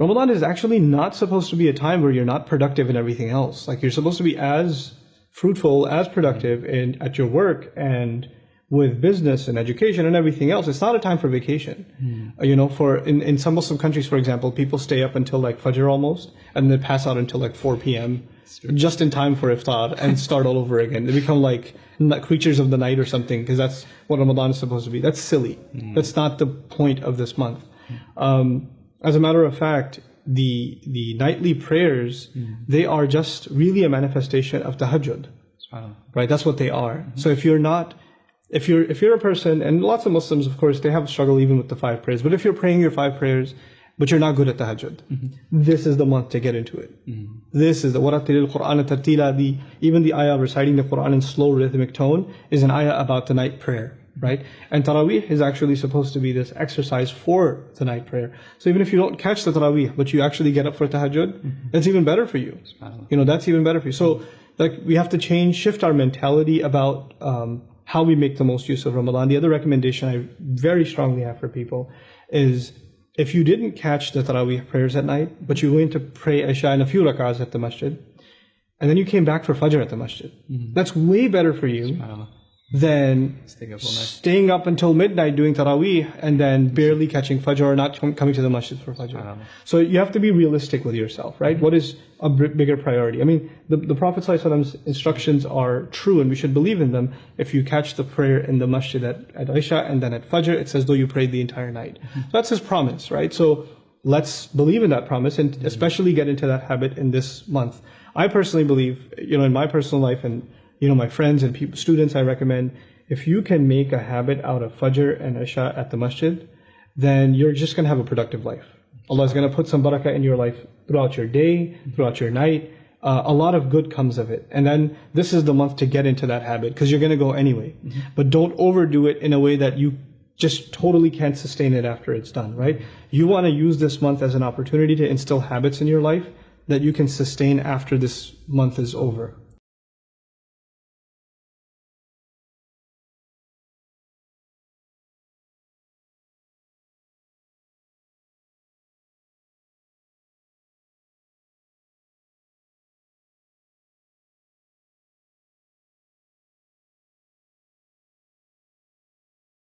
Ramadan is actually not supposed to be a time where you're not productive in everything else. Like, you're supposed to be as fruitful, as productive at your work and with business and education and everything else. It's not a time for vacation. You know, in some Muslim countries, for example, people stay up until like Fajr almost, and then pass out until like 4 p.m. just in time for iftar and start all over again. They become like creatures of the night or something, because that's what Ramadan is supposed to be. That's silly. That's not the point of this month. As a matter of fact, the nightly prayers, they are just really a manifestation of tahajjud. Right? That's what they are. So if you're a person, and lots of Muslims, of course, they have a struggle even with the 5 prayers, but if you're praying your 5 prayers, but you're not good at tahajjud, this is the month to get into it. This is the وَرَتِّلِ الْقُرْآنَ تَرْتِيلًا. Even the ayah reciting the Qur'an in slow rhythmic tone is an ayah about the night prayer, right? And Taraweeh is actually supposed to be this exercise for the night prayer. So even if you don't catch the Taraweeh, but you actually get up for tahajjud, that's even better for you. You know, that's even better for you. So like, we have to shift our mentality about how we make the most use of Ramadan. The other recommendation I very strongly have for people is, if you didn't catch the Taraweeh prayers at night, but you went to pray Isha in a few rak'ahs at the masjid, and then you came back for Fajr at the masjid, that's way better for you than staying up until midnight doing Taraweeh and then barely catching Fajr or not coming to the masjid for Fajr. So you have to be realistic with yourself, right? What is a bigger priority? I mean, the Prophet ﷺ's instructions are true and we should believe in them. If you catch the prayer in the masjid at Isha and then at Fajr, it's as though you prayed the entire night. So that's His promise, right? So let's believe in that promise and especially get into that habit in this month. I personally believe, you know, in my personal life and you know, my friends and students, I recommend, if you can make a habit out of Fajr and Isha at the masjid, then you're just going to have a productive life. Allah is going to put some barakah in your life throughout your day, throughout your night. A lot of good comes of it. And then this is the month to get into that habit, because you're going to go anyway. But don't overdo it in a way that you just totally can't sustain it after it's done, right? You want to use this month as an opportunity to instill habits in your life that you can sustain after this month is over.